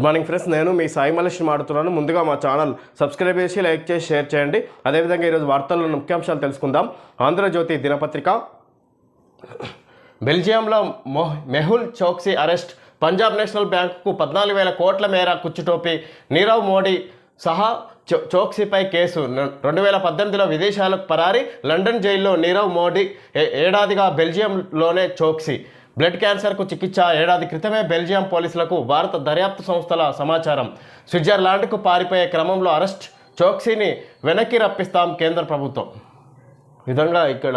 Good morning friends, నేను మీ సాయి మలేష్ మాట్లాడుతున్నాను. ముందుగా మా ఛానల్ సబ్స్క్రైబ్ చేసి లైక్ చేసి షేర్ చేయండి. అదేవిధంగా ఈరోజు వార్తల్లో ముఖ్యాంశాలు తెలుసుకుందాం. ఆంధ్రజ్యోతి దినపత్రిక, బెల్జియంలో మెహుల్ చోక్సీ అరెస్ట్, పంజాబ్ నేషనల్ బ్యాంకుకు 14,000 కోట్ల మేర కుచ్చుటోపి, నీరవ్ మోడీ సహా చోక్సీపై కేసు. 2018లో విదేశాలకు పరారీ, లండన్ జైల్లో నీరవ్ మోడీ, ఏడాదిగా బెల్జియంలోనే చోక్సీ. బ్లడ్ క్యాన్సర్కు చికిత్స. ఏడాది క్రితమే బెల్జియం పోలీసులకు భారత దర్యాప్తు సంస్థల సమాచారం. స్విట్జర్లాండ్కు పారిపోయే క్రమంలో అరెస్ట్, చోక్సీని వెనక్కి రప్పిస్తాం కేంద్ర ప్రభుత్వం. విధంగా ఇక్కడ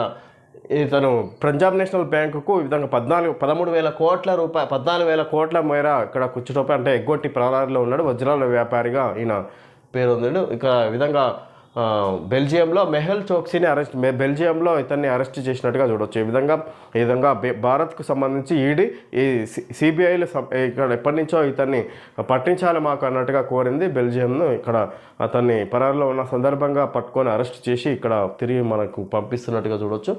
ఇతను పంజాబ్ నేషనల్ బ్యాంకుకు ఈ విధంగా 14,000 కోట్ల మేర ఇక్కడ కుచ్చుటోపి అంటే ఎగ్గొట్టి ప్రాణాల్లో ఉన్నాడు. వజ్రాల వ్యాపారిగా ఈయన పేరు ఉంది. ఇక విధంగా బెల్జియంలో మెహుల్ చోక్సీని బెల్జియంలో ఇతన్ని అరెస్ట్ చేసినట్టుగా చూడవచ్చు. ఈ విధంగా భారత్కు సంబంధించి ఈడీ, ఈ సిబిఐలు ఇక్కడ ఎప్పటి నుంచో ఇతన్ని పట్టించాలి మాకు అన్నట్టుగా కోరింది బెల్జియంను. ఇక్కడ అతన్ని పరారులో ఉన్న సందర్భంగా పట్టుకొని అరెస్ట్ చేసి ఇక్కడ తిరిగి మనకు పంపిస్తున్నట్టుగా చూడవచ్చు.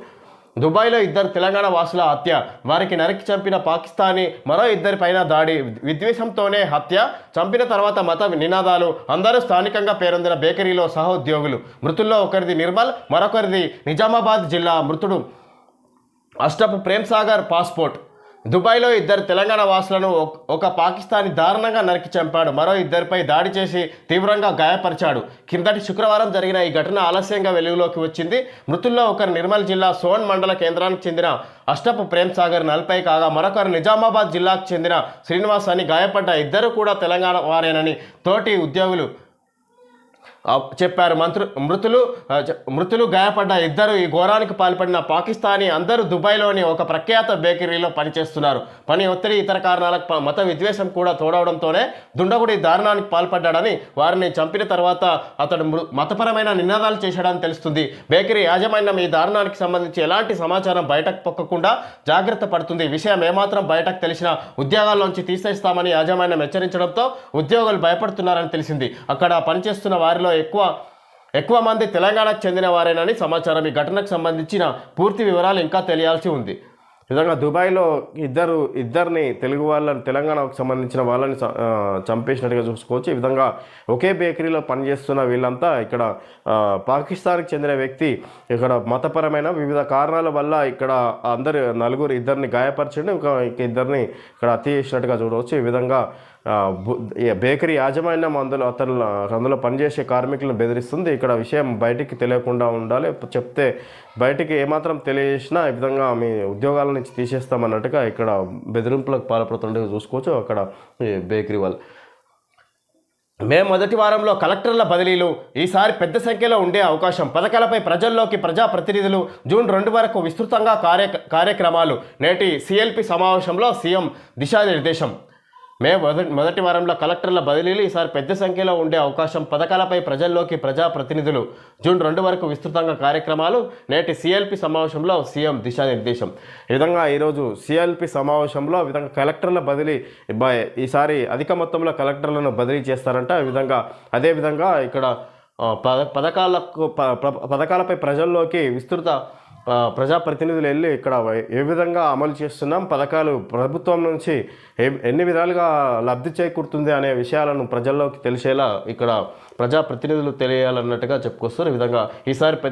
దుబాయ్లో 2 తెలంగాణ వాసుల హత్య, వారికి నరికి చంపిన పాకిస్తానీ, మరో 2 పైన దాడి, విద్వేషంతోనే హత్య, చంపిన తర్వాత మత నినాదాలు. అందరూ స్థానికంగా పేరొందిన బేకరీలో సహోద్యోగులు. మృతుల్లో ఒకరిది నిర్మల్, మరొకరిది నిజామాబాద్ జిల్లా. మృతుడు అష్టపు ప్రేమ్ సాగర్ పాస్పోర్ట్. దుబాయ్లో 2 తెలంగాణ వాసులను ఒక పాకిస్తానీ దారుణంగా నరికి చంపాడు. మరో 2పై దాడి చేసి తీవ్రంగా గాయపరిచాడు. కిందటి శుక్రవారం జరిగిన ఈ ఘటన ఆలస్యంగా వెలుగులోకి వచ్చింది. మృతుల్లో ఒకరు నిర్మల్ జిల్లా సోన్ మండల కేంద్రానికి చెందిన అష్టపు ప్రేమ్ సాగర్ 40 కాగా, మరొకరు నిజామాబాద్ జిల్లాకు చెందిన శ్రీనివాస్ అని. గాయపడ్డ 2 కూడా తెలంగాణ వారేనని తోటి ఉద్యోగులు చెప్పారు. మృతులు గాయపడ్డ 2 ఈ ఘోరానికి పాల్పడిన పాకిస్తానీ. అందరూ దుబాయ్లోని ఒక ప్రఖ్యాత బేకరీలో పనిచేస్తున్నారు. పని ఒత్తిడి, ఇతర కారణాలకు మత విద్వేషం కూడా తోడవడంతోనే దుండగుడి దారుణానికి పాల్పడ్డాడని, వారిని చంపిన తర్వాత అతడు మతపరమైన నినాదాలు చేశాడని తెలుస్తుంది. బేకరీ యాజమాన్యం ఈ దారుణానికి సంబంధించి ఎలాంటి సమాచారం బయటకు పొక్కకుండా జాగ్రత్త పడుతుంది. విషయం ఏమాత్రం బయటకు తెలిసినా ఉద్యోగాల్లోంచి తీసేస్తామని యాజమాన్యం హెచ్చరించడంతో ఉద్యోగులు భయపడుతున్నారని తెలిసింది. అక్కడ పనిచేస్తున్న వారిలో ఎక్కువ మంది తెలంగాణకు చెందిన వారేనని సమాచారం. ఈ ఘటనకు సంబంధించిన పూర్తి వివరాలు ఇంకా తెలియాల్సి ఉంది. విధంగా దుబాయ్లో ఇద్దరిని తెలంగాణకు సంబంధించిన వాళ్ళని చంపేసినట్టుగా చూసుకోవచ్చు. ఈ విధంగా ఒకే బేకరీలో పనిచేస్తున్న వీళ్ళంతా ఇక్కడ పాకిస్తాన్కి చెందిన వ్యక్తి ఇక్కడ మతపరమైన వివిధ కారణాల వల్ల ఇక్కడ ఇద్దరిని గాయపరచండి, ఇంకా 2 ఇక్కడ హత్య చేసినట్టుగా చూడవచ్చు. ఈ విధంగా బేకరీ యాజమాన్యం అందులో పనిచేసే కార్మికులను బెదిరిస్తుంది. ఇక్కడ విషయం బయటికి తెలియకుండా ఉండాలి, చెప్తే బయటికి ఏమాత్రం తెలియజేసినా ఈ విధంగా మీ ఉద్యోగాల నుంచి తీసేస్తామన్నట్టుగా ఇక్కడ బెదిరింపులకు పాల్పడుతుండగా చూసుకోవచ్చు. అక్కడ బేకరీ వాళ్ళు మే మొదటి వారంలో కలెక్టర్ల బదిలీలు, ఈసారి పెద్ద సంఖ్యలో ఉండే అవకాశం. పథకాలపై ప్రజల్లోకి ప్రజాప్రతినిధులు. జూన్ 2 వరకు విస్తృతంగా కార్యక్రమాలు. నేటి సిఎల్పి సమావేశంలో సీఎం దిశానిర్దేశం. మే మొదటి వారంలో కలెక్టర్ల బదిలీలు, ఈసారి పెద్ద సంఖ్యలో ఉండే అవకాశం. పథకాలపై ప్రజల్లోకి ప్రజాప్రతినిధులు. జూన్ 2 వరకు విస్తృతంగా కార్యక్రమాలు. నేటి సిఎల్పి సమావేశంలో సీఎం దిశానిర్దేశం. ఈ విధంగా ఈరోజు సిఎల్పి సమావేశంలో విధంగా కలెక్టర్ల బదిలీ, ఈసారి అధిక మొత్తంలో కలెక్టర్లను బదిలీ చేస్తారంట. అదేవిధంగా ఇక్కడ పథకాలపై ప్రజల్లోకి విస్తృత ప్రజాప్రతినిధులు వెళ్ళి ఇక్కడ ఏ విధంగా అమలు చేస్తున్నాం, పథకాలు ప్రభుత్వం నుంచి ఎన్ని విధాలుగా లబ్ధి చేకూరుతుంది అనే విషయాలను ప్రజల్లోకి తెలిసేలా ఇక్కడ ప్రజాప్రతినిధులు తెలియాలన్నట్టుగా చెప్పుకొస్తారు. ఈ విధంగా ఈసారి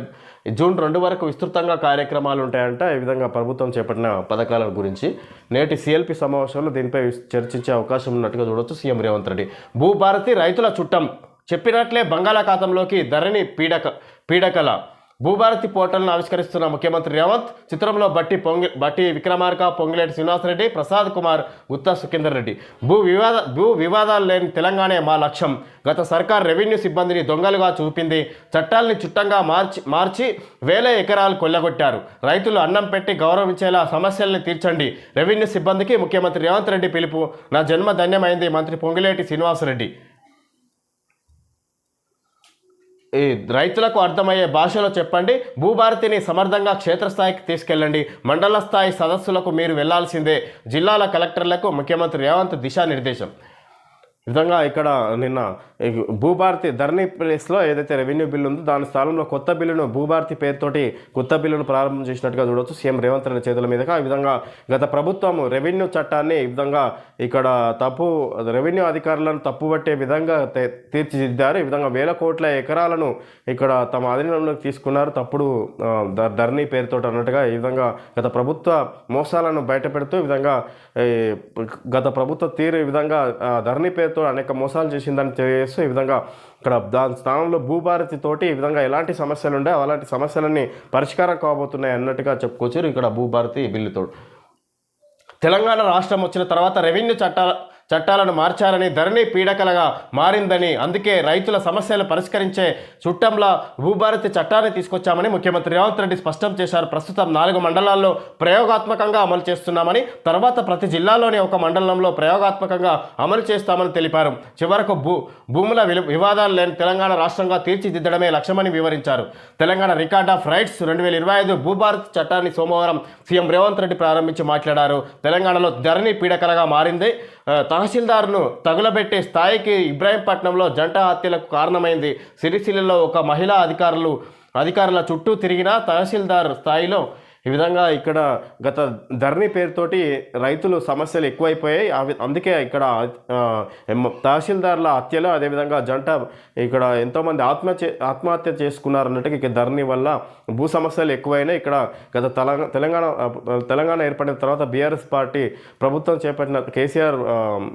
జూన్ 2 వరకు విస్తృతంగా కార్యక్రమాలు ఉంటాయంట. ఈ విధంగా ప్రభుత్వం చేపట్టిన పథకాల గురించి నేటి సిఎల్పి సమావేశంలో దీనిపై చర్చించే అవకాశం ఉన్నట్టుగా చూడవచ్చు. సీఎం రేవంత్ రెడ్డి. భూభారతి రైతుల చుట్టం, చెప్పినట్లే బంగాళాఖాతంలోకి ధరణి పీడకల. భూభారతి పోర్టల్ను ఆవిష్కరిస్తున్న ముఖ్యమంత్రి రేవంత్. చిత్రంలో బట్టి విక్రమార్క, పొంగిలేటి శ్రీనివాసరెడ్డి, ప్రసాద్ కుమార్, గుత్తా సుఖేందర్ రెడ్డి. భూ వివాదాలు లేని తెలంగాణే మా లక్ష్యం. గత సర్కార్ రెవెన్యూ సిబ్బందిని దొంగలుగా చూపింది. చట్టాల్ని చుట్టంగా మార్చి 1000 ఎకరాలు కొల్లగొట్టారు. రైతులు అన్నం పెట్టి గౌరవించేలా సమస్యల్ని తీర్చండి. రెవెన్యూ సిబ్బందికి ముఖ్యమంత్రి రేవంత్ రెడ్డి పిలుపు. నా జన్మ ధన్యమైంది. మంత్రి పొంగిలేటి శ్రీనివాసరెడ్డి. ఈ రైతులకు అర్థమయ్యే భాషలో చెప్పండి. భూభారతిని సమర్థంగా క్షేత్రస్థాయికి తీసుకెళ్ళండి. మండల స్థాయి సదస్సులకు మీరు వెళ్లాల్సిందే. జిల్లాల కలెక్టర్లకు ముఖ్యమంత్రి రేవంత్ దిశానిర్దేశం. విధంగా ఇక్కడ నిన్న భూభారతి ధరణి ప్లేస్లో ఏదైతే రెవెన్యూ బిల్లు ఉందో దాని స్థానంలో కొత్త బిల్లును భూభారతి పేరుతోటి కొత్త బిల్లును ప్రారంభం చేసినట్టుగా చూడవచ్చు సీఎం రేవంత్ రెడ్డి చేతుల మీదుగా. ఈ విధంగా గత ప్రభుత్వం రెవెన్యూ చట్టాన్ని ఈ విధంగా ఇక్కడ రెవెన్యూ అధికారులను తప్పుపట్టే విధంగా తీర్చిదిద్దారు. ఈ విధంగా వేల కోట్ల ఎకరాలను ఇక్కడ తమ ఆధీనంలోకి తీసుకున్నారు తప్పుడు ధరణి పేరుతో అన్నట్టుగా. ఈ విధంగా గత ప్రభుత్వ మోసాలను బయటపెడుతూ ఈ విధంగా గత ప్రభుత్వ తీరు ఈ విధంగా ధరణి పేరుతో అనేక మోసాలు చేసిందని తెలియజేస్తూ ఈ విధంగా ఇక్కడ దాని స్థానంలో భూభారతి తోటి ఈ విధంగా ఎలాంటి సమస్యలు ఉండే అలాంటి సమస్యలన్నీ పరిష్కారం కాబోతున్నాయి అన్నట్టుగా చెప్పుకోవచ్చు ఇక్కడ భూభారతి బిల్లుతో. తెలంగాణ రాష్ట్రం వచ్చిన తర్వాత రెవెన్యూ చట్టాలను మార్చారని, ధరణి పీడకలగా మారిందని, అందుకే రైతుల సమస్యలు పరిష్కరించే చుట్టంలా భూభారతి చట్టాన్ని తీసుకొచ్చామని ముఖ్యమంత్రి రేవంత్ రెడ్డి స్పష్టం చేశారు. ప్రస్తుతం 4 మండలాల్లో ప్రయోగాత్మకంగా అమలు చేస్తున్నామని, తర్వాత ప్రతి జిల్లాలోని ఒక మండలంలో ప్రయోగాత్మకంగా అమలు చేస్తామని తెలిపారు. చివరకు భూముల వివాదాలు లేని తెలంగాణ రాష్ట్రంగా తీర్చిదిద్దడమే లక్ష్యమని వివరించారు. Telangana record of rights 2025 Bhubharati చట్టాన్ని సోమవారం సీఎం రేవంత్ రెడ్డి ప్రారంభించి మాట్లాడారు. తెలంగాణలో ధరణి పీడకలగా మారింది. తహసీల్దార్ను తగులబెట్టే స్థాయికి ఇబ్రాహీంపట్నంలో జంట హత్యలకు కారణమైంది. సిరిసిల్లలో ఒక మహిళా అధికారుల చుట్టూ తిరిగిన తహసీల్దార్ స్థాయిలో ఈ విధంగా ఇక్కడ గత ధరణి పేరుతోటి రైతులు సమస్యలు ఎక్కువైపోయాయి. అందుకే ఇక్కడ తహసీల్దార్ల హత్యలు అదేవిధంగా జంట ఇక్కడ ఎంతోమంది ఆత్మహత్య చేసుకున్నారు అన్నట్టుగా ఇక ధరణి వల్ల భూ సమస్యలు ఎక్కువైనాయి. ఇక్కడ గత తెలంగాణ ఏర్పడిన తర్వాత బీఆర్ఎస్ పార్టీ ప్రభుత్వం చేపట్టిన కేసీఆర్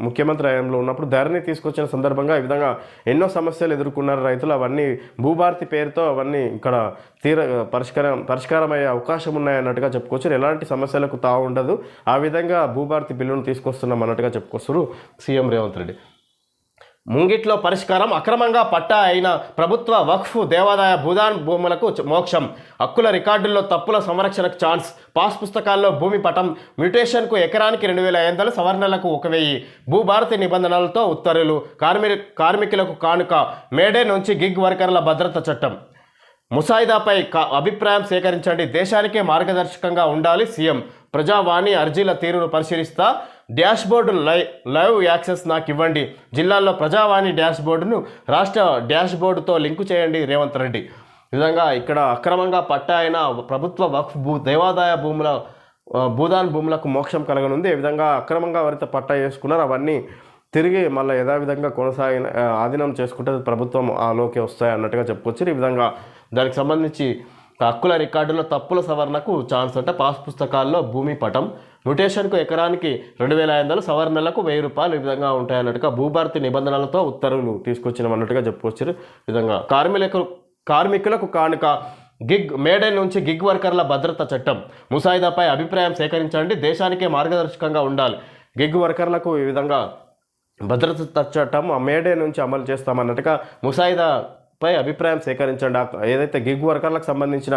ముఖ్యమంత్రి హయాంలో ఉన్నప్పుడు ధరణి తీసుకొచ్చిన సందర్భంగా ఈ విధంగా ఎన్నో సమస్యలు ఎదుర్కొన్నారు రైతులు. అవన్నీ భూభారతి పేరుతో అవన్నీ ఇక్కడ పరిష్కారమయ్యే అవకాశం ఉన్నాయి అన్నట్టుగా చెప్పుకోవచ్చు. ఎలాంటి సమస్యలకు తావు ఉండదు. ఆ విధంగా భూభారతి బిల్లును తీసుకొస్తున్నాం అన్నట్టుగా చెప్పుకొస్తారు సీఎం రేవంత్ రెడ్డి. ముంగిట్లో పరిష్కారం, అక్రమంగా పట్టా అయిన ప్రభుత్వ వక్ఫ్ దేవాదాయ భూదాన్ భూములకు మోక్షం, హక్కుల రికార్డుల్లో తప్పుల సంరక్షణకు ఛాన్స్, పాస్ పుస్తకాల్లో భూమి పటం, మ్యూటేషన్కు ఎకరానికి 2500, సవరణలకు 1000, భూభారతి నిబంధనలతో ఉత్తర్వులు, కార్మికులకు కానుక, మేడే నుంచి గిగ్ వర్కర్ల భద్రత చట్టం, ముసాయిదాపై అభిప్రాయం సేకరించండి, దేశానికే మార్గదర్శకంగా ఉండాలి సీఎం, ప్రజావాణి అర్జీల తీరును పరిశీలిస్తా, డాష్బోర్డు లైవ్ యాక్సెస్ నాకు ఇవ్వండి, జిల్లాల్లో ప్రజావాణి డాష్బోర్డును రాష్ట్ర డాష్బోర్డుతో లింకు చేయండి రేవంత్ రెడ్డి. ఈ విధంగా ఇక్కడ అక్రమంగా పట్టా అయిన ప్రభుత్వ వక్ఫ్ దేవాదాయ భూదాన్ భూములకు మోక్షం కలగనుంది. ఈ విధంగా అక్రమంగా ఎవరైతే పట్టా చేసుకున్నారో అవన్నీ తిరిగి మళ్ళీ యథావిధంగా ఆధీనం చేసుకుంటే ప్రభుత్వం ఆలోకి వస్తాయి అన్నట్టుగా చెప్పుకోవచ్చు. ఈ విధంగా దానికి సంబంధించి హక్కుల రికార్డులో తప్పుల సవరణకు ఛాన్స్ అంటే పాస్ పుస్తకాల్లో భూమి పటం, మ్యూటేషన్కు ఎకరానికి 2500, సవరణలకు 1000 రూపాయలు ఈ విధంగా ఉంటాయన్నట్టుగా భూభారతి నిబంధనలతో ఉత్తర్వులు తీసుకొచ్చినాం అన్నట్టుగా చెప్పుకొచ్చారు. ఈ విధంగా కార్మికులకు కానుక, మేడే నుంచి గిగ్ వర్కర్ల భద్రత చట్టం, ముసాయిదాపై అభిప్రాయం సేకరించండి, దేశానికే మార్గదర్శకంగా ఉండాలి, గిగ్ వర్కర్లకు ఈ విధంగా భద్రత చట్టం మేడే నుంచి అమలు చేస్తామన్నట్టుగా ముసాయిదాపై అభిప్రాయం సేకరించండి. ఏదైతే గిగ్ వర్కర్లకు సంబంధించిన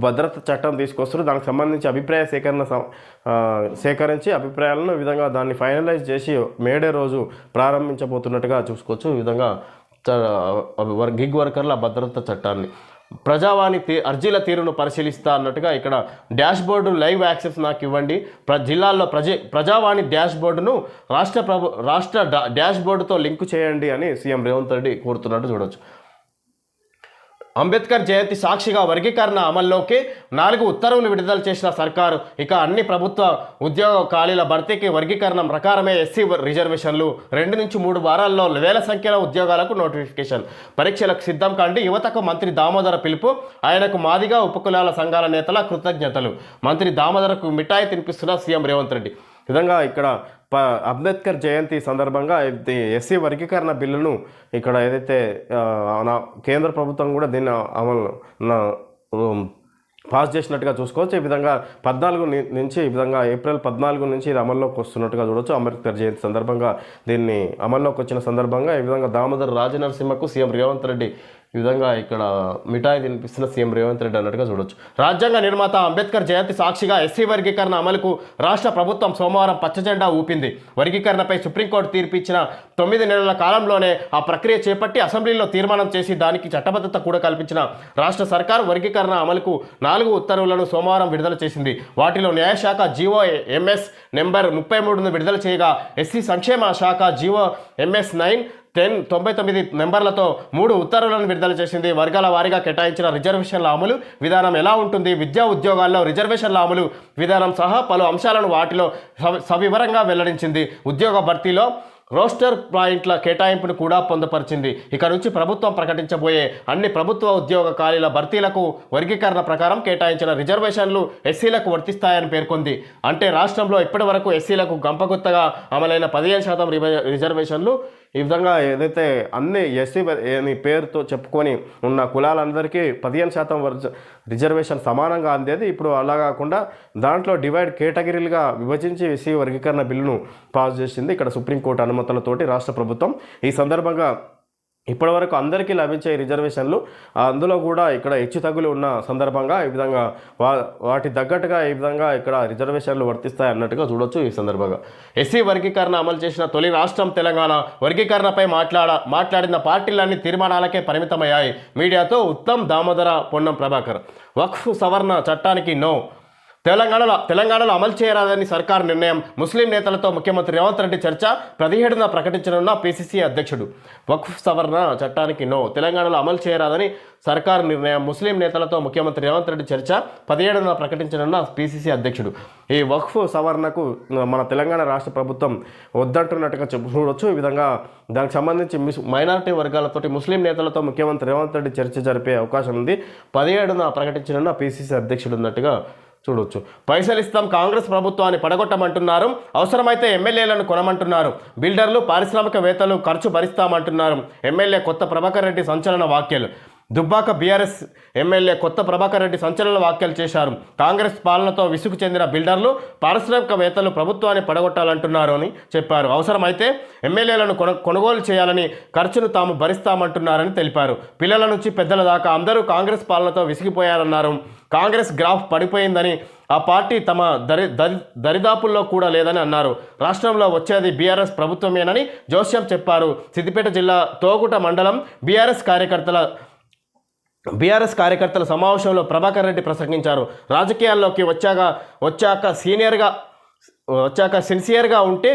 భద్రత చట్టం తీసుకొస్తారో దానికి సంబంధించి అభిప్రాయ సేకరించి అభిప్రాయాలను ఈ విధంగా దాన్ని ఫైనలైజ్ చేసి మేడే రోజు ప్రారంభించబోతున్నట్టుగా చూసుకోవచ్చు. ఈ విధంగా గిగ్ వర్కర్ల భద్రత చట్టాన్ని ప్రజావాణి అర్జీల తీరును పరిశీలిస్తా అన్నట్టుగా ఇక్కడ డాష్బోర్డు లైవ్ యాక్సెస్ నాకు ఇవ్వండి, జిల్లాల్లో ప్రజావాణి డాష్బోర్డును రాష్ట్ర డాష్బోర్డుతో లింకు చేయండి అని సీఎం రేవంత్ రెడ్డి కోరుతున్నట్టు చూడవచ్చు. అంబేద్కర్ జయంతి సాక్షిగా వర్గీకరణ అమల్లోకి 4 ఉత్తర్వులు విడుదల చేసిన సర్కారు. ఇక అన్ని ప్రభుత్వ ఉద్యోగ ఖాళీల భర్తీకి వర్గీకరణ ప్రకారమే ఎస్సీ రిజర్వేషన్లు. 2 నుంచి 3 వారాల్లో వేల సంఖ్యలో ఉద్యోగాలకు నోటిఫికేషన్. పరీక్షలకు సిద్ధం కండి, యువతకు మంత్రి దామోదర పిలుపు. ఆయనకు మాదిగా ఉపకులాల సంఘాల నేతల కృతజ్ఞతలు. మంత్రి దామోదరకు మిఠాయి తినిపిస్తున్న సీఎం రేవంత్ రెడ్డి. విధంగా ఇక్కడ అంబేద్కర్ జయంతి సందర్భంగా ఎస్సీ వర్గీకరణ బిల్లును ఇక్కడ ఏదైతే కేంద్ర ప్రభుత్వం కూడా దీన్ని పాస్ చేసినట్టుగా చూసుకోవచ్చు. ఈ విధంగా 14 నుంచి ఈ విధంగా ఏప్రిల్ 14 నుంచి ఇది అమల్లోకి వస్తున్నట్టుగా చూడవచ్చు. అంబేద్కర్ జయంతి సందర్భంగా దీన్ని అమల్లోకి వచ్చిన సందర్భంగా ఈ విధంగా దామోదర్ రాజనరసింహకు సీఎం రేవంత్ రెడ్డి ఈ విధంగా ఇక్కడ మిఠాయి తినిపిస్తున్న సీఎం రేవంత్ రెడ్డి అన్నట్టుగా చూడొచ్చు. రాజ్యాంగ నిర్మాత అంబేద్కర్ జయంతి సాక్షిగా ఎస్సీ వర్గీకరణ అమలుకు రాష్ట్ర ప్రభుత్వం సోమవారం పచ్చజెండా ఊపింది. వర్గీకరణపై సుప్రీంకోర్టు తీర్పు ఇచ్చిన 9 నెలల కాలంలోనే ఆ ప్రక్రియ చేపట్టి అసెంబ్లీలో తీర్మానం చేసి దానికి చట్టబద్ధత కూడా కల్పించిన రాష్ట్ర సర్కారు వర్గీకరణ అమలుకు 4 ఉత్తర్వులను సోమవారం విడుదల చేసింది. వాటిలో న్యాయశాఖ జీవో ఎంఎస్ నెంబర్ 33ను విడుదల చేయగా ఎస్సీ సంక్షేమ శాఖ జీవో ఎంఎస్ 1099 నెంబర్లతో 3 ఉత్తర్వులను విడుదల చేసింది. వర్గాల వారీగా కేటాయించిన రిజర్వేషన్ల అమలు విధానం ఎలా ఉంటుంది, విద్యా ఉద్యోగాల్లో రిజర్వేషన్ల అమలు విధానం సహా పలు అంశాలను వాటిలో సవివరంగా వెల్లడించింది. ఉద్యోగ భర్తీలో రోస్టర్ పాయింట్ల కేటాయింపును కూడా పొందుపరిచింది. ఇక నుంచి ప్రభుత్వం ప్రకటించబోయే అన్ని ప్రభుత్వ ఉద్యోగ ఖాళీల భర్తీలకు వర్గీకరణ ప్రకారం కేటాయించిన రిజర్వేషన్లు ఎస్సీలకు వర్తిస్తాయని పేర్కొంది. అంటే రాష్ట్రంలో ఇప్పటి వరకు ఎస్సీలకు గంపగుత్తగా అమలైన 15% రిజర్వేషన్లు ఈ విధంగా ఏదైతే అన్ని ఎస్సీ అని పేరుతో చెప్పుకొని ఉన్న కులాలందరికీ 15% రిజర్వేషన్ సమానంగా అందేది. ఇప్పుడు అలా కాకుండా దాంట్లో డివైడ్ కేటగిరీలుగా విభజించి ఎస్సీ వర్గీకరణ బిల్లును పాస్ చేసింది ఇక్కడ సుప్రీంకోర్టు అనుమతులతోటి రాష్ట్ర ప్రభుత్వం. ఈ సందర్భంగా ఇప్పటివరకు అందరికీ లభించే రిజర్వేషన్లు అందులో కూడా ఇక్కడ హెచ్చు తగ్గులు ఉన్న సందర్భంగా ఈ విధంగా వాటి తగ్గట్టుగా ఈ విధంగా ఇక్కడ రిజర్వేషన్లు వర్తిస్తాయి అన్నట్టుగా చూడొచ్చు. ఈ సందర్భంగా ఎస్సీ వర్గీకరణ అమలు చేసిన తొలి రాష్ట్రం తెలంగాణ. వర్గీకరణపై మాట్లాడిన పార్టీలన్నీ తీర్మానాలకే పరిమితమయ్యాయి. మీడియాతో ఉత్తమ్ దామోదర పొన్నం ప్రభాకర్. వక్ఫ్ సవరణ చట్టానికి నో. తెలంగాణలో అమలు చేయరాదని సర్కారు నిర్ణయం. ముస్లిం నేతలతో ముఖ్యమంత్రి రేవంత్ రెడ్డి చర్చ. 17న ప్రకటించనున్న పిసిసి అధ్యక్షుడు. వక్ఫ్ సవరణ చట్టానికి నో. తెలంగాణలో అమలు చేయరాదని సర్కారు నిర్ణయం. ముస్లిం నేతలతో ముఖ్యమంత్రి రేవంత్ రెడ్డి చర్చ. 17న ప్రకటించనున్న పిసిసి అధ్యక్షుడు. ఈ వక్ఫ్ సవరణకు మన తెలంగాణ రాష్ట్ర ప్రభుత్వం వద్దంటున్నట్టుగా చూడొచ్చు. ఈ విధంగా దానికి సంబంధించి మైనారిటీ వర్గాలతోటి ముస్లిం నేతలతో ముఖ్యమంత్రి రేవంత్ రెడ్డి చర్చ జరిపే అవకాశం ఉంది. 17న ప్రకటించనున్న పిసిసి అధ్యక్షుడు ఉన్నట్టుగా చూడొచ్చు. పైసలు ఇస్తాం, కాంగ్రెస్ ప్రభుత్వాన్ని పడగొట్టమంటున్నారు. అవసరమైతే ఎమ్మెల్యేలను కొనమంటున్నారు. బిల్డర్లు, పారిశ్రామికవేత్తలు ఖర్చు భరిస్తామంటున్నారు. ఎమ్మెల్యే కొత్త ప్రభాకర్ రెడ్డి సంచలన వ్యాఖ్యలు. దుబ్బాక బీఆర్ఎస్ ఎమ్మెల్యే కొత్త ప్రభాకర్ రెడ్డి సంచలన వ్యాఖ్యలు చేశారు. కాంగ్రెస్ పాలనతో విసుగు చెందిన బిల్డర్లు, పారిశ్రామికవేత్తలు ప్రభుత్వాన్ని పడగొట్టాలంటున్నారు అని చెప్పారు. అవసరమైతే ఎమ్మెల్యేలను కొనుగోలు చేయాలని, ఖర్చును తాము భరిస్తామంటున్నారని తెలిపారు. పిల్లల నుంచి పెద్దల దాకా అందరూ కాంగ్రెస్ పాలనతో విసిగిపోయారన్నారు. కాంగ్రెస్ గ్రాఫ్ పడిపోయిందని, ఆ పార్టీ తమ దరిదాపుల్లో కూడా లేదని అన్నారు. రాష్ట్రంలో వచ్చేది బీఆర్ఎస్ ప్రభుత్వమేనని జోస్యం చెప్పారు. సిద్దిపేట జిల్లా తోగుట మండలం బీఆర్ఎస్ కార్యకర్తల సమావేశంలో ప్రభాకర్ రెడ్డి ప్రసంగించారు. రాజకీయాల్లోకి వచ్చాక సిన్సియర్గా ఉంటే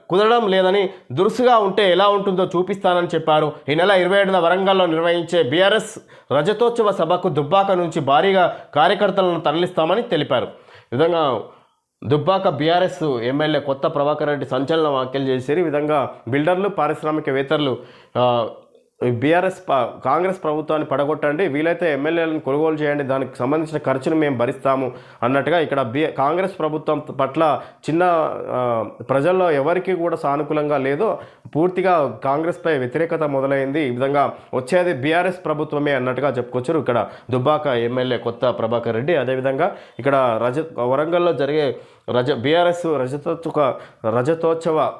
కుదరడం లేదని, దురుసుగా ఉంటే ఎలా ఉంటుందో చూపిస్తానని చెప్పారు. ఈ నెల 27న వరంగల్లో నిర్వహించే బీఆర్ఎస్ రజతోత్సవ సభకు దుబ్బాక నుంచి భారీగా కార్యకర్తలను తరలిస్తామని తెలిపారు. ఈ విధంగా దుబ్బాక బీఆర్ఎస్ ఎమ్మెల్యే కొత్త ప్రభాకర్ రెడ్డి సంచలన వ్యాఖ్యలు చేశారు. ఈ విధంగా బిల్డర్లు, పారిశ్రామికవేత్తలు కాంగ్రెస్ ప్రభుత్వాన్ని పడగొట్టండి, వీలైతే ఎమ్మెల్యేలను కొనుగోలు చేయండి, దానికి సంబంధించిన ఖర్చును మేము భరిస్తాము అన్నట్టుగా ఇక్కడ కాంగ్రెస్ ప్రభుత్వం పట్ల ప్రజల్లో ఎవరికి కూడా సానుకూలంగా లేదు. పూర్తిగా కాంగ్రెస్పై వ్యతిరేకత మొదలైంది. ఈ విధంగా వచ్చేది బీఆర్ఎస్ ప్రభుత్వమే అన్నట్టుగా చెప్పుకొచ్చారు ఇక్కడ దుబ్బాక ఎమ్మెల్యే కొత్త ప్రభాకర్ రెడ్డి. అదేవిధంగా ఇక్కడ వరంగల్లో జరిగే బీఆర్ఎస్ రజతోత్సవ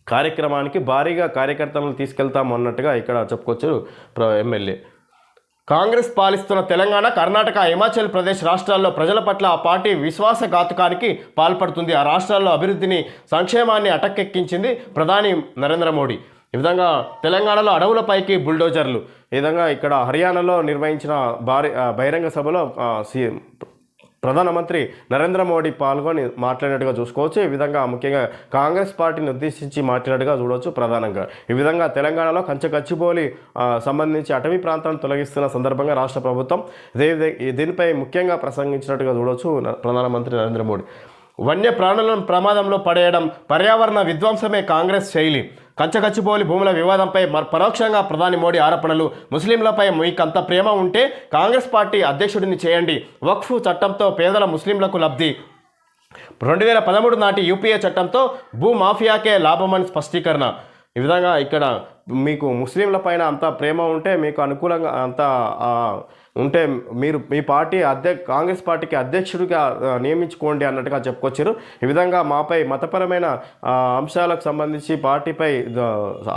కార్యక్రమానికి భారీగా కార్యకర్తలను తీసుకెళ్తాము అన్నట్టుగా ఇక్కడ చెప్పుకోవచ్చు ఎమ్మెల్యే. కాంగ్రెస్ పాలిస్తున్న తెలంగాణ, కర్ణాటక, హిమాచల్ ప్రదేశ్ రాష్ట్రాల్లో ప్రజల పట్ల ఆ పార్టీ విశ్వాసఘాతుకానికి పాల్పడుతుంది. ఆ రాష్ట్రాల్లో అభివృద్ధిని, సంక్షేమాన్ని అటకెక్కించింది ప్రధాని నరేంద్ర మోడీ. ఈ విధంగా తెలంగాణలో అడవులపైకి బుల్డోజర్లు. ఈ విధంగా ఇక్కడ హర్యానాలో నిర్వహించిన బహిరంగ సభలో ప్రధానమంత్రి నరేంద్ర మోడీ పాల్గొని మాట్లాడినట్టుగా చూసుకోవచ్చు. ఈ విధంగా ముఖ్యంగా కాంగ్రెస్ పార్టీని ఉద్దేశించి మాట్లాడినట్టుగా చూడవచ్చు ప్రధానంగా. ఈ విధంగా తెలంగాణలో కంచగచ్చిబౌలి సంబంధించి అటవీ ప్రాంతాలను తొలగిస్తున్న సందర్భంగా రాష్ట్ర ప్రభుత్వం దీనిపై ముఖ్యంగా ప్రసంగించినట్టుగా చూడవచ్చు ప్రధానమంత్రి నరేంద్ర మోడీ. వన్య ప్రాణులను ప్రమాదంలో పడేయడం, పర్యావరణ విధ్వంసమే కాంగ్రెస్ శైలి. కంచగచ్చిబౌలి భూముల వివాదంపై పరోక్షంగా ప్రధాని మోడీ ఆరోపణలు. ముస్లింలపై మీకంత ప్రేమ ఉంటే కాంగ్రెస్ పార్టీ అధ్యక్షుడిని చేయండి. వక్ఫ్ చట్టంతో పేదల ముస్లింలకు లబ్ధి. 2013 నాటి యూపీఏ చట్టంతో భూమాఫియాకే లాభమని స్పష్టీకరణ. ఈ విధంగా ఇక్కడ మీకు ముస్లింల పైన అంత ప్రేమ ఉంటే, మీకు అనుకూలంగా అంత ఉంటే మీరు మీ పార్టీ కాంగ్రెస్ పార్టీకి అధ్యక్షుడిగా నియమించుకోండి అన్నట్టుగా చెప్పుకొచ్చారు. ఈ విధంగా మాపై మతపరమైన అంశాలకు సంబంధించి పార్టీపై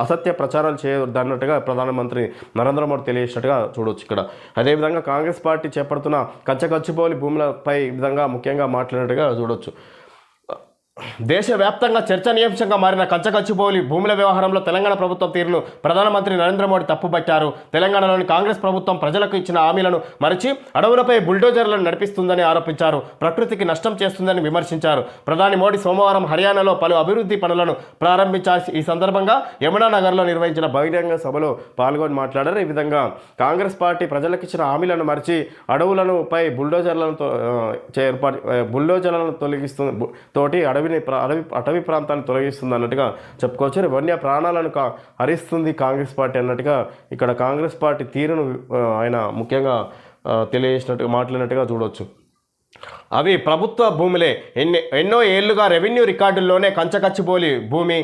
అసత్య ప్రచారాలు చేయవద్దు అన్నట్టుగా ప్రధానమంత్రి నరేంద్ర మోడీ తెలియజేసినట్టుగా చూడవచ్చు ఇక్కడ. అదేవిధంగా కాంగ్రెస్ పార్టీ చేపడుతున్న కచ్చగచ్చిబౌలి భూములపై ఈ విధంగా ముఖ్యంగా మాట్లాడినట్టుగా చూడవచ్చు. దేశవ్యాప్తంగా చర్చనీయాంశంగా మారిన కంచగచ్చిబౌలి భూముల వ్యవహారంలో తెలంగాణ ప్రభుత్వం తీరును ప్రధానమంత్రి నరేంద్ర మోడీ తప్పుపట్టారు. తెలంగాణలోని కాంగ్రెస్ ప్రభుత్వం ప్రజలకు ఇచ్చిన హామీలను మరిచి అడవులపై బుల్డోజర్లను నడిపిస్తుందని ఆరోపించారు. ప్రకృతికి నష్టం చేస్తుందని విమర్శించారు. ప్రధాని మోడీ సోమవారం హర్యానాలో పలు అభివృద్ధి పనులను ప్రారంభించారు. ఈ సందర్భంగా యమునానగర్లో నిర్వహించిన బహిరంగ సభలో పాల్గొని మాట్లాడారు. ఈ విధంగా కాంగ్రెస్ పార్టీ ప్రజలకు ఇచ్చిన హామీలను మరిచి అడవులను పై బుల్డోజర్లను తొలగిస్తుంది తోటి అటవీ ప్రాంతాన్ని తొలగిస్తుంది అన్నట్టుగా చెప్పుకోవచ్చు. వన్య ప్రాణాలను హరిస్తుంది కాంగ్రెస్ పార్టీ అన్నట్టుగా ఇక్కడ కాంగ్రెస్ పార్టీ తీరును ఆయన ముఖ్యంగా తెలియజేసినట్టుగా మాట్లాడినట్టుగా చూడవచ్చు. అవి ప్రభుత్వ భూములే. ఎన్నో ఏళ్లుగా రెవెన్యూ రికార్డుల్లోనే కంచగచ్చిబౌలి భూమి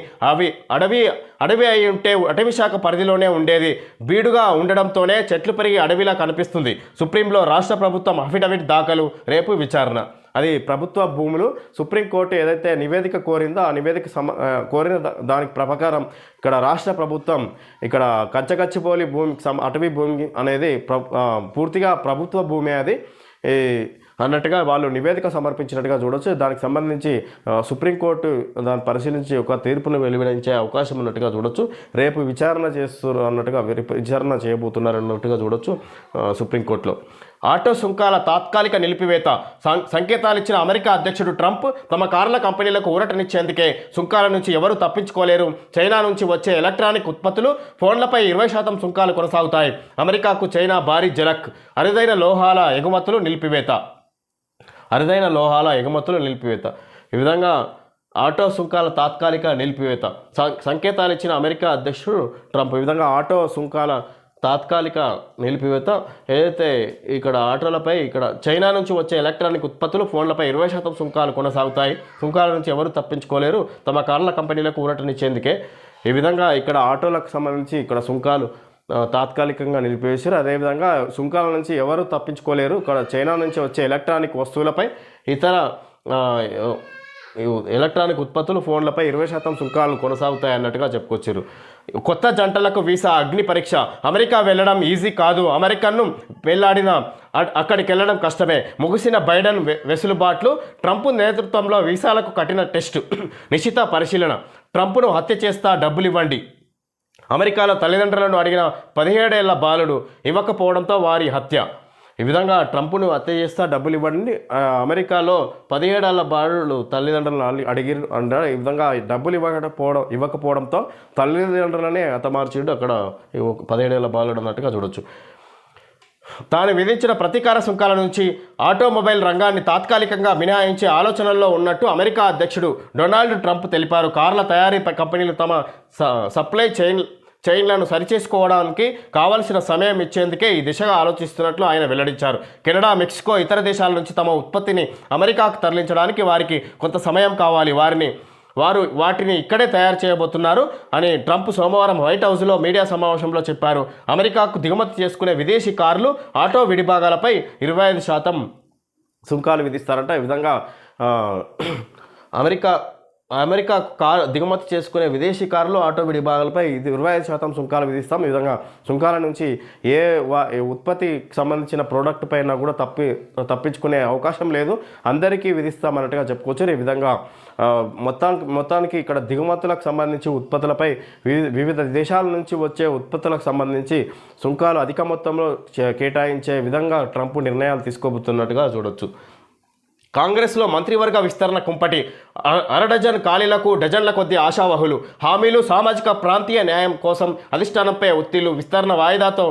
అడవి అయి ఉంటే అటవీ శాఖ పరిధిలోనే ఉండేది. బీడుగా ఉండడంతోనే చెట్లు పెరిగి అడవిలా కనిపిస్తుంది. సుప్రీంలో రాష్ట్ర ప్రభుత్వం అఫిడవిట్ దాఖలు, రేపు విచారణ. అది ప్రభుత్వ భూములు. సుప్రీంకోర్టు ఏదైతే నివేదిక కోరిందో ఆ నివేదిక కోరిన దానికి ప్రకారం ఇక్కడ రాష్ట్ర ప్రభుత్వం ఇక్కడ కంచగచ్చిబౌలి భూమి అటవీ భూమి అనేది పూర్తిగా ప్రభుత్వ భూమి అది అన్నట్టుగా వాళ్ళు నివేదిక సమర్పించినట్టుగా చూడవచ్చు. దానికి సంబంధించి సుప్రీంకోర్టు దాన్ని పరిశీలించి ఒక తీర్పును వెలువరించే అవకాశం ఉన్నట్టుగా చూడవచ్చు. రేపు విచారణ చేస్తున్నారు అన్నట్టుగా విచారణ చేయబోతున్నారు అన్నట్టుగా చూడవచ్చు సుప్రీంకోర్టులో. ఆటో సుంకాల తాత్కాలిక నిలిపివేత సంకేతాలు ఇచ్చిన అమెరికా అధ్యక్షుడు ట్రంప్ తమ కార్ల కంపెనీలకు ఊరటనిచ్చేందుకే సుంకాల నుంచి ఎవరూ తప్పించుకోలేరు. చైనా నుంచి వచ్చే ఎలక్ట్రానిక్ ఉత్పత్తులు, ఫోన్లపై 20% సుంకాలు కొనసాగుతాయి. అమెరికాకు చైనా భారీ జలక్. అరుదైన లోహాల ఎగుమతులు నిలిపివేత. ఈ విధంగా ఆటో సుంకాల తాత్కాలిక నిలిపివేత సంకేతాలు ఇచ్చిన అమెరికా అధ్యక్షుడు ట్రంప్. ఈ విధంగా ఆటో సుంకాల తాత్కాలిక నిలిపివేత ఏదైతే ఇక్కడ ఆటోలపై ఇక్కడ చైనా నుంచి వచ్చే ఎలక్ట్రానిక్ ఉత్పత్తులు, ఫోన్లపై 20% సుంకాలు కొనసాగుతాయి. సుంకాల నుంచి ఎవరు తప్పించుకోలేరు. తమ కార్ల కంపెనీలకు ఊరటనిచ్చేందుకే ఈ విధంగా ఇక్కడ ఆటోలకు సంబంధించి ఇక్కడ సుంకాలు తాత్కాలికంగా నిలిపివేశారు. అదేవిధంగా సుంకాల నుంచి ఎవరు తప్పించుకోలేరు. ఇక్కడ చైనా నుంచి వచ్చే ఎలక్ట్రానిక్ వస్తువులపై, ఇతర ఎలక్ట్రానిక్ ఉత్పత్తులు, ఫోన్లపై 20% సుంకాలు కొనసాగుతాయి అన్నట్టుగా చెప్పుకొచ్చారు. కొత్త జంటలకు వీసా అగ్ని పరీక్ష. అమెరికా వెళ్ళడం ఈజీ కాదు. అమెరికన్ను పెళ్లాడిన అక్కడికి వెళ్ళడం కష్టమే. ముగిసిన బైడెన్ వెసులుబాట్లు. ట్రంప్ నేతృత్వంలో వీసాలకు కఠిన టెస్టు. నిశిత పరిశీలన. ట్రంప్ను హత్య చేస్తా, డబ్బులు ఇవ్వండి. అమెరికాలో తల్లిదండ్రులను అడిగిన 17 ఏళ్ల బాలుడు ఇవ్వకపోవడంతో వారి హత్య. ఈ విధంగా ట్రంప్ను హత్య చేస్తా, డబ్బులు ఇవ్వండి. అమెరికాలో 17 ఏళ్ల బాలుడు తల్లిదండ్రులను అడిగి అంటారు. ఈ విధంగా డబ్బులు ఇవ్వకపోవడంతో తల్లిదండ్రులనే హతమార్చిడు అక్కడ 17 ఏళ్ల బాలుడు అన్నట్టుగా చూడొచ్చు. తాను విధించిన ప్రతీకార సుంకాల నుంచి ఆటోమొబైల్ రంగాన్ని తాత్కాలికంగా మినహాయించే ఆలోచనల్లో ఉన్నట్టు అమెరికా అధ్యక్షుడు డొనాల్డ్ ట్రంప్ తెలిపారు. కార్ల తయారీ కంపెనీలు తమ సప్లై చైన్లను సరిచేసుకోవడానికి కావలసిన సమయం ఇచ్చేందుకే ఈ దిశగా ఆలోచిస్తున్నట్లు ఆయన వెల్లడించారు. కెనడా, మెక్సికో, ఇతర దేశాల నుంచి తమ ఉత్పత్తిని అమెరికాకు తరలించడానికి వారికి కొంత సమయం కావాలి. వారు వాటిని ఇక్కడే తయారు చేయబోతున్నారు అని ట్రంప్ సోమవారం వైట్ హౌస్లో మీడియా సమావేశంలో చెప్పారు. అమెరికాకు దిగుమతి చేసుకునే విదేశీ కార్లు, ఆటో విడిభాగాలపై 25% సుంకాలు విధిస్తారంట. ఈ విధంగా అమెరికా దిగుమతి చేసుకునే విదేశీ కార్లు, ఆటో విడిభాగాలపై 25% సుంకాలు విధిస్తాం. ఈ విధంగా సుంకాల నుంచి ఏ ఉత్పత్తికి సంబంధించిన ప్రోడక్ట్ పైన కూడా తప్పించుకునే అవకాశం లేదు. అందరికీ విధిస్తామన్నట్టుగా చెప్పుకోవచ్చు. ఈ విధంగా మొత్తానికి ఇక్కడ దిగుమతులకు సంబంధించి ఉత్పత్తులపై వివిధ దేశాల నుంచి వచ్చే ఉత్పత్తులకు సంబంధించి సుంకాలు అధిక మొత్తంలో కేటాయించే విధంగా ట్రంప్ నిర్ణయాలు తీసుకోబోతున్నట్టుగా చూడొచ్చు. కాంగ్రెస్లో మంత్రివర్గ విస్తరణ కుంపటి. అరడజన్ ఖాళీలకు డజన్ల కొద్ది ఆశావహులు. హామీలు, సామాజిక ప్రాంతీయ న్యాయం కోసం అధిష్టానంపై ఒత్తిళ్లు. విస్తరణ వాయిదాతో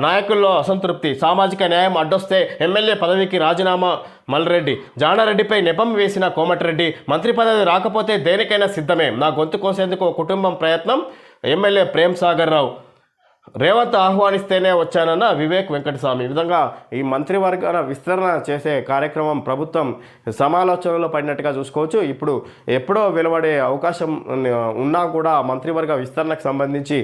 నాయకుల్లో అసంతృప్తి. సామాజిక న్యాయం అడ్డొస్తే ఎమ్మెల్యే పదవికి రాజీనామా మల్రెడ్డి. జానారెడ్డిపై నెపం వేసిన కోమటిరెడ్డి. మంత్రి పదవి రాకపోతే దేనికైనా సిద్ధమే. నా గొంతు కోసేందుకు కుటుంబం ప్రయత్నం. ఎమ్మెల్యే ప్రేమ్ సాగర్ రావు. రేవంత్ ఆహ్వానిస్తేనే వచ్చానన్న వివేక్ వెంకటస్వామి. ఈ విధంగా ఈ మంత్రివర్గాల విస్తరణ చేసే కార్యక్రమం ప్రభుత్వం సమాలోచనలో పడినట్టుగా చూసుకోవచ్చు. ఇప్పుడు ఎప్పుడో వెలువడే అవకాశం ఉన్నా కూడా మంత్రివర్గ విస్తరణకు సంబంధించి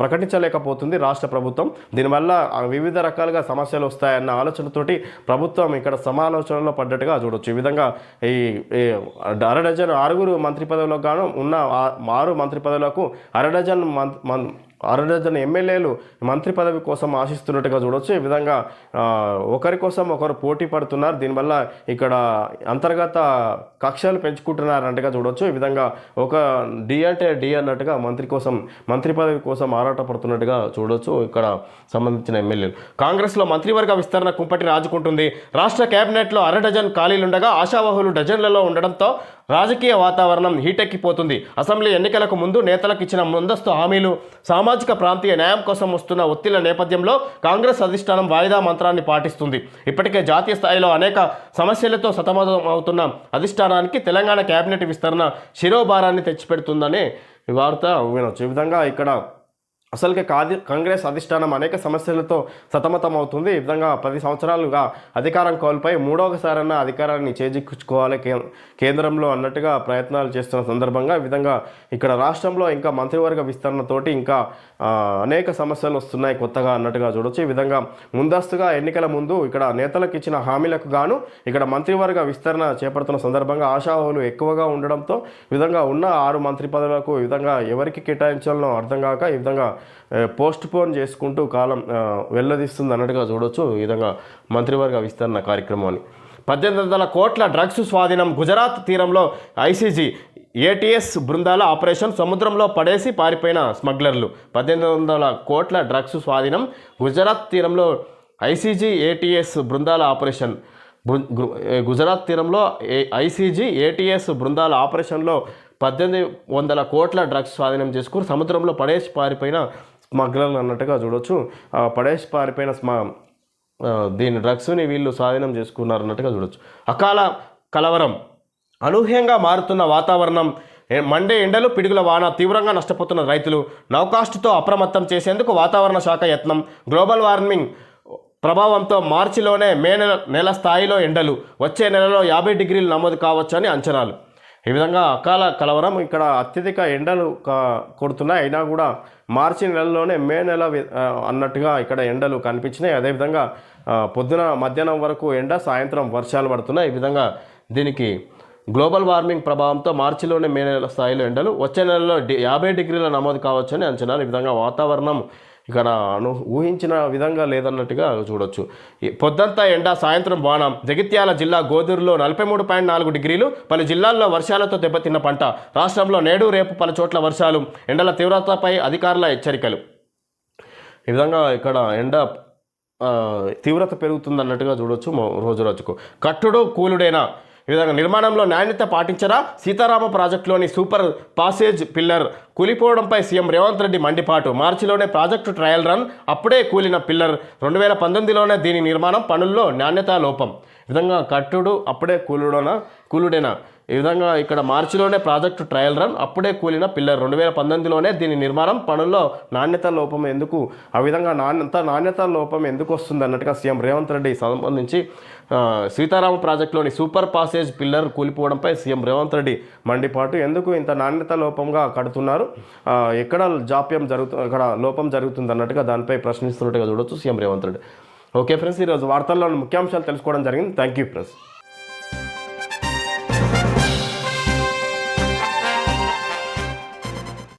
ప్రకటించలేకపోతుంది రాష్ట్ర ప్రభుత్వం. దీనివల్ల వివిధ రకాలుగా సమస్యలు వస్తాయన్న ఆలోచనతోటి ప్రభుత్వం ఇక్కడ సమాలోచనలో పడ్డట్టుగా చూడవచ్చు. ఈ విధంగా ఈ అరడజన్ 6 మంత్రి పదవులకు గాను ఉన్న 6 మంత్రి పదవులకు అరడజన్ ఎమ్మెల్యేలు మంత్రి పదవి కోసం ఆశిస్తున్నట్టుగా చూడవచ్చు. ఈ విధంగా ఒకరి కోసం ఒకరు పోటీ పడుతున్నారు. దీనివల్ల ఇక్కడ అంతర్గత కక్షలు పెంచుకుంటున్నారన్నట్టుగా చూడవచ్చు. ఈ విధంగా ఒక డి అంటే డి అన్నట్టుగా మంత్రి పదవి కోసం ఆరాటపడుతున్నట్టుగా చూడవచ్చు. ఇక్కడ సంబంధించిన ఎమ్మెల్యేలు కాంగ్రెస్లో మంత్రివర్గ విస్తరణ కుంపటి రాజుకుంటుంది. రాష్ట్ర కేబినెట్లో అరడజన్ ఖాళీలుండగా ఆశావహులు డజన్లలో ఉండడంతో రాజకీయ వాతావరణం హీటెక్కిపోతుంది. అసెంబ్లీ ఎన్నికలకు ముందు నేతలకు ఇచ్చిన ముందస్తు హామీలు, సామాజిక ప్రాంతీయ న్యాయం కోసం వస్తున్న ఒత్తిళ్ల నేపథ్యంలో కాంగ్రెస్ అధిష్టానం వాయిదా మంత్రాన్ని పాటిస్తుంది. ఇప్పటికే జాతీయ స్థాయిలో అనేక సమస్యలతో సతమతమవుతున్న అధిష్టానానికి తెలంగాణ కేబినెట్ విస్తరణ శిరోభారాన్ని తెచ్చిపెడుతుందని వార్త వినొచ్చు. ఈ విధంగా ఇక్కడ అసలుకే కాంగ్రెస్ అధిష్టానం అనేక సమస్యలతో సతమతం అవుతుంది. ఈ విధంగా 10 సంవత్సరాలుగా అధికారం కోల్పోయి 3వసారన్నా అధికారాన్ని చేజిక్కించుకోవాలి కేంద్రంలో అన్నట్టుగా ప్రయత్నాలు చేస్తున్న సందర్భంగా ఈ విధంగా ఇక్కడ రాష్ట్రంలో ఇంకా మంత్రివర్గ విస్తరణతోటి ఇంకా అనేక సమస్యలు వస్తున్నాయి కొత్తగా అన్నట్టుగా చూడవచ్చు. ఈ విధంగా ముందస్తుగా ఎన్నికల ముందు ఇక్కడ నేతలకు ఇచ్చిన హామీలకు గాను ఇక్కడ మంత్రివర్గ విస్తరణ చేపడుతున్న సందర్భంగా ఆశావాహులు ఎక్కువగా ఉండడంతో ఈ విధంగా ఉన్న 6 మంత్రి పదవులకు ఈ విధంగా ఎవరికి కేటాయించాలనో అర్థం కాక ఈ విధంగా పోస్ట్ పోన్ చేసుకుంటూ కాలం వెల్లదీస్తుంది అన్నట్టుగా చూడవచ్చు. ఈ విధంగా మంత్రివర్గ విస్తరణ కార్యక్రమాన్ని 1800 కోట్ల డ్రగ్స్ స్వాధీనం. గుజరాత్ తీరంలో ఐసీజీ ఏటీఎస్ బృందాల ఆపరేషన్. సముద్రంలో పడేసి పారిపోయిన స్మగ్లర్లు. 1800 కోట్ల డ్రగ్స్ స్వాధీనం. గుజరాత్ తీరంలో ఐసీజీ ఏటీఎస్ బృందాల ఆపరేషన్. గుజరాత్ తీరంలో ఐసీజీ ఏటీఎస్ బృందాల ఆపరేషన్లో 1800 కోట్ల డ్రగ్స్ స్వాధీనం చేసుకుని సముద్రంలో పడేసి పారిపోయిన స్మగ్లర్లు అన్నట్టుగా చూడవచ్చు. పడేసి పారిపోయిన దీని డ్రగ్స్ని వీళ్ళు స్వాధీనం చేసుకున్నారు అన్నట్టుగా చూడవచ్చు. అకాల కలవరం. అనూహ్యంగా మారుతున్న వాతావరణం, మండే ఎండలు, పిడుగుల వాన, తీవ్రంగా నష్టపోతున్న రైతులు. నౌకాస్టుతో అప్రమత్తం చేసేందుకు వాతావరణ శాఖ యత్నం. గ్లోబల్ వార్మింగ్ ప్రభావంతో మార్చిలోనే మే నెల స్థాయిలో ఎండలు. వచ్చే నెలలో 50 డిగ్రీలు నమోదు కావచ్చని అంచనాలు. ఈ విధంగా అకాల కలవరం. ఇక్కడ అత్యధిక ఎండలు కొడుతున్నాయి. అయినా కూడా మార్చి నెలలోనే మే నెల అన్నట్టుగా ఇక్కడ ఎండలు కనిపించినాయి. అదేవిధంగా పొద్దున మధ్యాహ్నం వరకు ఎండ, సాయంత్రం వర్షాలు పడుతున్నాయి. ఈ విధంగా దీనికి గ్లోబల్ వార్మింగ్ ప్రభావంతో మార్చిలోనే మే నెల స్థాయిలో ఎండలు, వచ్చే నెలలో 50 డిగ్రీల నమోదు కావచ్చని అంచనాలు. ఈ విధంగా వాతావరణం ఇక్కడ ఊహించిన విధంగా లేదన్నట్టుగా చూడొచ్చు. పొద్దంతా ఎండ, సాయంత్రం వాన. జగిత్యాల జిల్లా గోదూరులో 43.4 డిగ్రీలు. పలు జిల్లాల్లో వర్షాలతో దెబ్బతిన్న పంట. రాష్ట్రంలో నేడు రేపు పలు చోట్ల వర్షాలు. ఎండల తీవ్రతపై అధికారుల హెచ్చరికలు. ఈ విధంగా ఇక్కడ ఎండ తీవ్రత పెరుగుతుందన్నట్టుగా చూడొచ్చు. రోజు రోజుకు కట్టుడు కూలుడేనా. ఈ విధంగా నిర్మాణంలో నాణ్యత పాటించరా. సీతారామ ప్రాజెక్టులోని సూపర్ పాసేజ్ పిల్లర్ కూలిపోవడంపై సీఎం రేవంత్ రెడ్డి మండిపాటు. మార్చిలోనే ప్రాజెక్టు ట్రయల్ రన్, అప్పుడే కూలిన పిల్లర్. 2019లోనే దీని నిర్మాణం, పనుల్లో నాణ్యత లోపం. ఈ విధంగా కట్టుడు అప్పుడే కూలుడేనా. ఈ విధంగా ఇక్కడ మార్చిలోనే ప్రాజెక్టు ట్రయల్ రన్, అప్పుడే కూలిన పిల్లర్. 2019లోనే దీని నిర్మాణం, పనుల్లో నాణ్యత లోపం ఎందుకు, ఆ విధంగా నాణ్యత లోపం ఎందుకు వస్తుంది అన్నట్టుగా సీఎం రేవంత్ రెడ్డి సంబంధించి సీతారామ ప్రాజెక్టులోని సూపర్ పాసేజ్ పిల్లర్ కూలిపోవడంపై సీఎం రేవంత్ రెడ్డి మండిపాటు. ఎందుకు ఇంత నాణ్యత లోపంగా కడుతున్నారు, ఎక్కడ లోపం జరుగుతుంది అన్నట్టుగా దానిపై ప్రశ్నిస్తున్నట్టుగా చూడొచ్చు CM Revanth Reddy. Okay friends, ఈరోజు వార్తల్లో ముఖ్యాంశాలు తెలుసుకోవడం జరిగింది. Thank you friends.